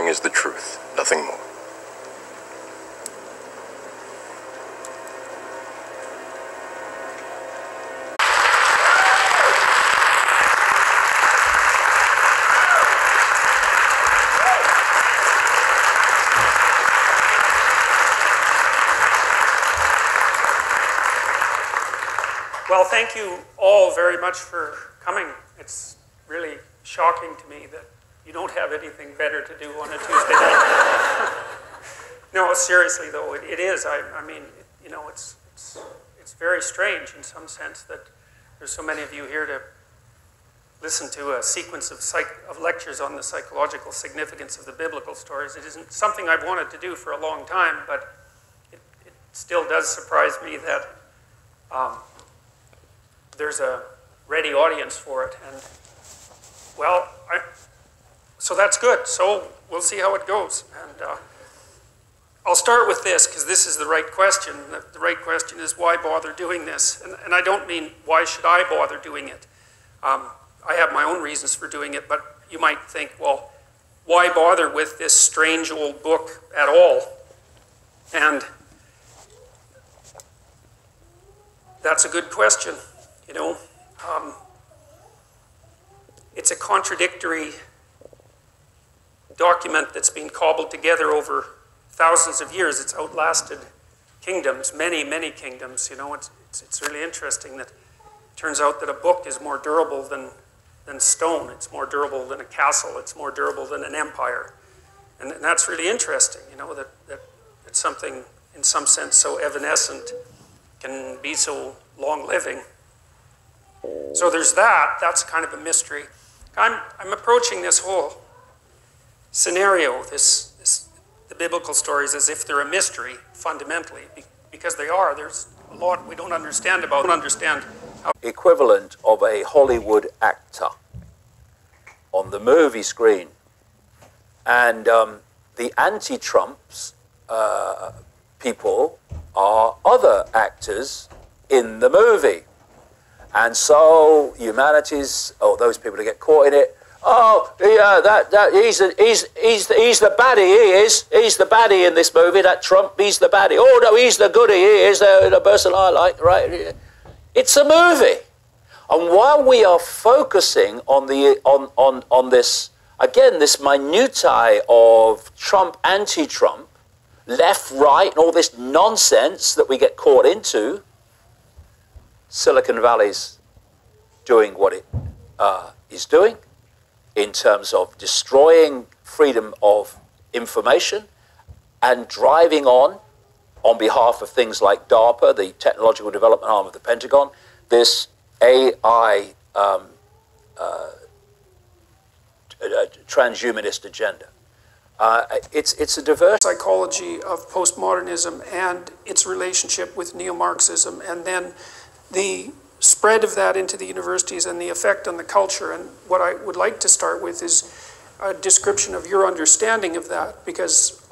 hearing is the truth, nothing more. Well, thank you all very much for coming. It's really shocking to me that you don't have anything better to do on a Tuesday night. No, seriously though, it is. I mean, you know, it's very strange in some sense that there's so many of you here to listen to a sequence of lectures on the psychological significance of the biblical stories. It isn't something I've wanted to do for a long time, but it still does surprise me that there's a ready audience for it. And well, so that's good. So we'll see how it goes. And I'll start with this, because this is the right question. The right question is, why bother doing this? And I don't mean, why should I bother doing it? I have my own reasons for doing it, but you might think, well, why bother with this strange old book at all? And that's a good question, you know. It's a contradictory document that's been cobbled together over thousands of years. It's outlasted kingdoms, many, many kingdoms. You know, it's really interesting that it turns out that a book is more durable than stone. It's more durable than a castle. It's more durable than an empire. And that's really interesting, you know, that something in some sense so evanescent can be so long-living. So there's that. That's kind of a mystery. I'm approaching this whole scenario, the biblical stories, as if they're a mystery, fundamentally, because they are. There's a lot we don't understand about. We don't understand how equivalent of a Hollywood actor on the movie screen. And the anti-Trumps people are other actors in the movie. And so those people who get caught in it, oh yeah, he's the baddie. He is. He's the baddie in this movie. That Trump, he's the baddie. Oh no, he's the goodie. He is the person I like. Right? It's a movie. And while we are focusing on this again, this minutiae of Trump, anti-Trump, left, right, and all this nonsense that we get caught into, Silicon Valley's doing what it is doing in terms of destroying freedom of information and driving on behalf of things like DARPA, the technological development arm of the Pentagon, this AI transhumanist agenda. It's a diverse psychology of postmodernism and its relationship with neo-Marxism, and then the spread of that into the universities and the effect on the culture. And what I would like to start with is a description of your understanding of that, because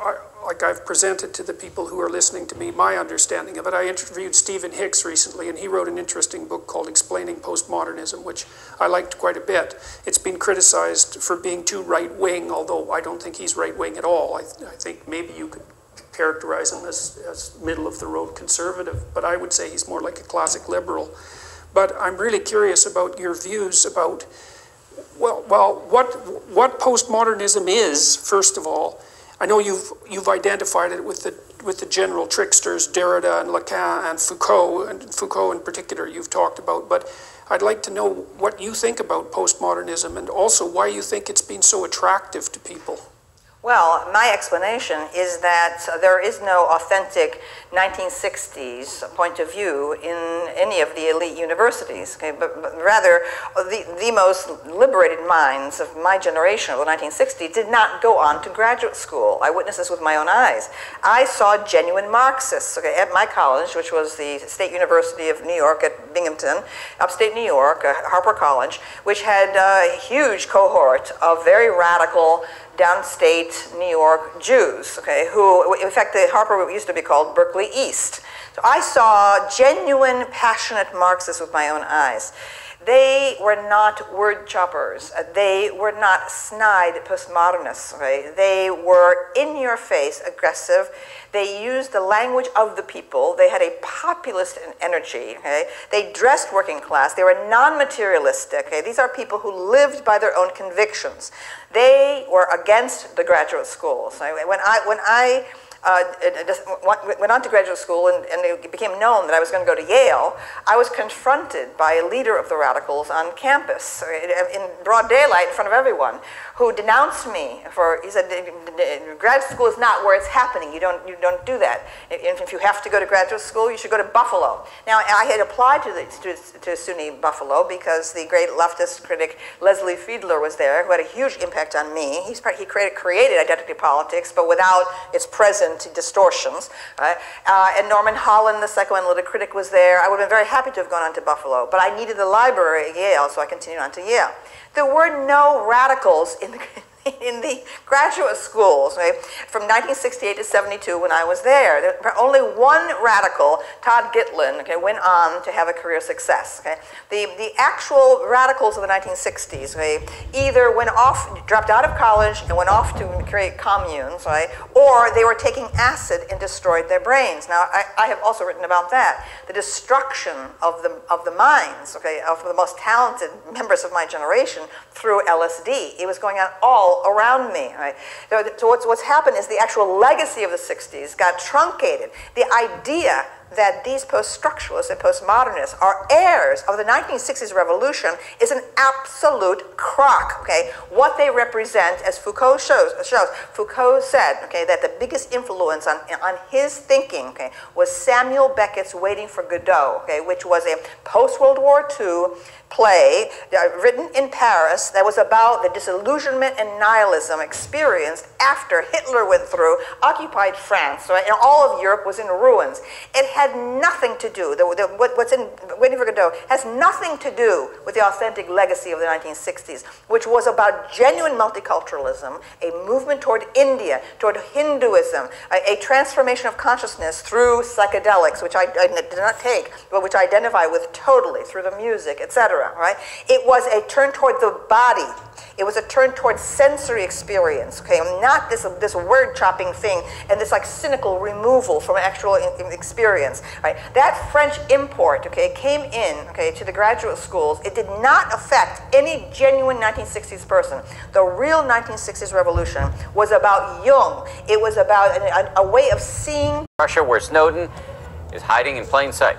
like I've presented to the people who are listening to me my understanding of it. I interviewed Stephen Hicks recently, and he wrote an interesting book called Explaining Postmodernism, which I liked quite a bit. It's been criticized for being too right-wing, although I don't think he's right-wing at all. I think maybe you could characterize him as middle-of-the-road conservative, but I would say he's more like a classic liberal. But I'm really curious about your views about, what postmodernism is, first of all. I know you've identified it with the general tricksters, Derrida and Lacan and Foucault in particular you've talked about, but I'd like to know what you think about postmodernism and also why you think it's been so attractive to people. Well, my explanation is that there is no authentic 1960s point of view in any of the elite universities, okay? but rather the most liberated minds of my generation of the 1960s did not go on to graduate school. I witnessed this with my own eyes. I saw genuine Marxists, okay, at my college, which was the State University of New York at Binghamton, upstate New York, Harper College, which had a huge cohort of very radical downstate New York Jews, okay, who, in fact, the Harper used to be called Berkeley East. So I saw genuine, passionate Marxists with my own eyes. They were not word choppers. They were not snide postmodernists. Okay? They were in-your-face aggressive. They used the language of the people. They had a populist energy. Okay? They dressed working class. They were non-materialistic. Okay? These are people who lived by their own convictions. They were against the graduate schools. When I went on to graduate school and it became known that I was going to go to Yale, I was confronted by a leader of the radicals on campus in broad daylight in front of everyone, who denounced me for, he said, grad school is not where it's happening. You don't do that. If you have to go to graduate school, you should go to Buffalo. Now, I had applied to SUNY Buffalo because the great leftist critic Leslie Fiedler was there, who had a huge impact on me. He created identity politics, but without its present distortions. Right? And Norman Holland, the psychoanalytic critic, was there. I would have been very happy to have gone on to Buffalo, but I needed the library at Yale, so I continued on to Yale. There were no radicals in the graduate schools, right? From 1968 to 72 when I was there. Only one radical, Todd Gitlin, okay, went on to have a career success. Okay? The actual radicals of the 1960s, okay, either went off, dropped out of college and went off to create communes, right? Or they were taking acid and destroyed their brains. Now, I have also written about that. The destruction of the minds, okay, of the most talented members of my generation through LSD. It was going on all around me. Right? So what's happened is the actual legacy of the 60s got truncated. The idea that these post-structuralists and postmodernists are heirs of the 1960s revolution is an absolute crock. Okay? What they represent, as Foucault shows Foucault said, okay, that the biggest influence on his thinking, okay, was Samuel Beckett's Waiting for Godot, okay, which was a post-World War II play written in Paris that was about the disillusionment and nihilism experienced after Hitler went through, occupied France, right, and all of Europe was in ruins. It had nothing to do, what's in Waiting for Godot has nothing to do with the authentic legacy of the 1960s, which was about genuine multiculturalism, a movement toward India, toward Hinduism, a transformation of consciousness through psychedelics, which I did not take, but which I identify with totally through the music, etc. Right? It was a turn toward the body. It was a turn toward sensory experience, okay? Not this word chopping thing and this like cynical removal from actual experience, right? That French import, okay, came in, okay, to the graduate schools. It did not affect any genuine 1960s person. The real 1960s revolution was about Jung. It was about a way of seeing Russia, where Snowden is hiding in plain sight.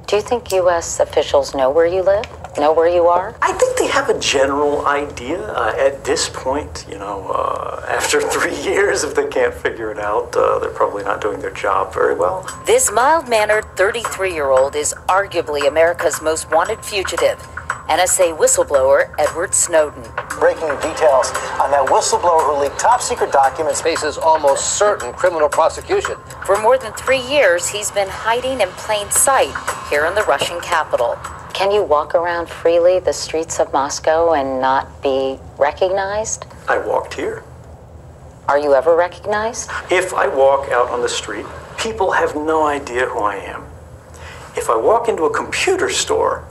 Do you think U.S. officials know where you live? Know where you are? I think they have a general idea. At this point, you know, after 3 years, if they can't figure it out, they're probably not doing their job very well. This mild-mannered 33-year-old is arguably America's most wanted fugitive, NSA whistleblower Edward Snowden. Breaking details on that whistleblower who leaked top-secret documents. Faces almost certain criminal prosecution. For more than 3 years, he's been hiding in plain sight here in the Russian capital. Can you walk around freely the streets of Moscow and not be recognized? I walked here. Are you ever recognized? If I walk out on the street, people have no idea who I am. If I walk into a computer store,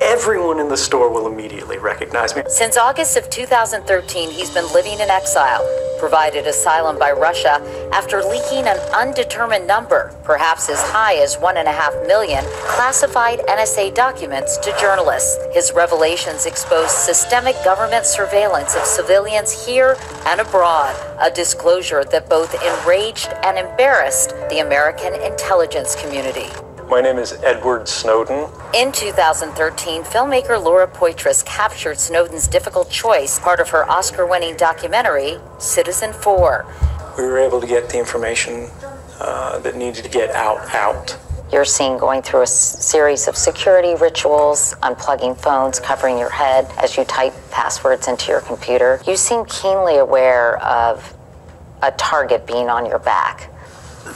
everyone in the store will immediately recognize me. Since August of 2013, he's been living in exile, provided asylum by Russia after leaking an undetermined number, perhaps as high as 1.5 million, classified NSA documents to journalists. His revelations expose systemic government surveillance of civilians here and abroad, a disclosure that both enraged and embarrassed the American intelligence community. My name is Edward Snowden. In 2013, filmmaker Laura Poitras captured Snowden's difficult choice, part of her Oscar-winning documentary, Citizen 4. We were able to get the information that needed to get out. You're seen going through a series of security rituals, unplugging phones, covering your head as you type passwords into your computer. You seem keenly aware of a target being on your back.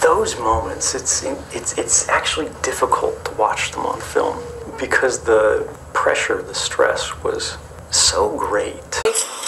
Those moments, it's actually difficult to watch them on film because the pressure, the stress was so great.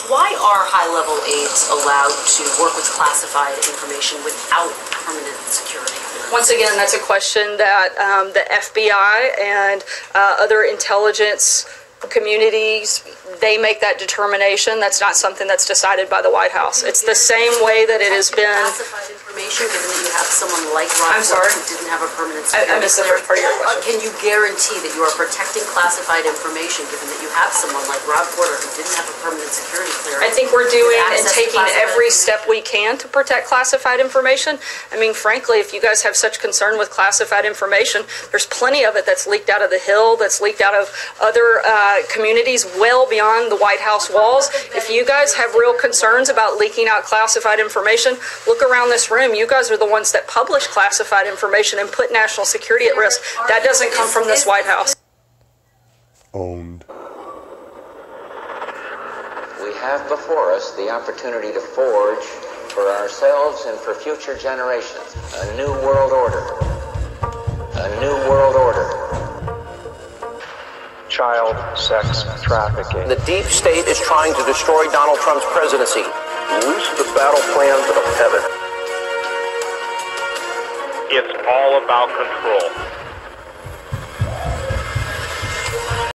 Why are high-level aides allowed to work with classified information without permanent security? Once again, that's a question that the FBI and other intelligence communities, they make that determination. That's not something that's decided by the White House. It's the same way that it has been. Classified information, given that you have someone like Rob I'm sorry? Ford who didn't have a permanent security I missed the first part of your question. Can you guarantee that you are protecting classified information, given that you have someone like Rob Porter who didn't have a permanent security clearance? I think we're doing and access to taking classified every step we can to protect classified information. I mean, frankly, if you guys have such concern with classified information, there's plenty of it that's leaked out of the Hill, that's leaked out of other communities well beyond the White House walls. If you guys have real concerns about leaking out classified information, look around this room. You guys are the ones that publish classified information and put national security at risk. That doesn't come from this White House. Owned. We have before us the opportunity to forge for ourselves and for future generations a new world order. A new world order. Child sex trafficking. The deep state is trying to destroy Donald Trump's presidency. Loose the battle plans of heaven. It's all about control.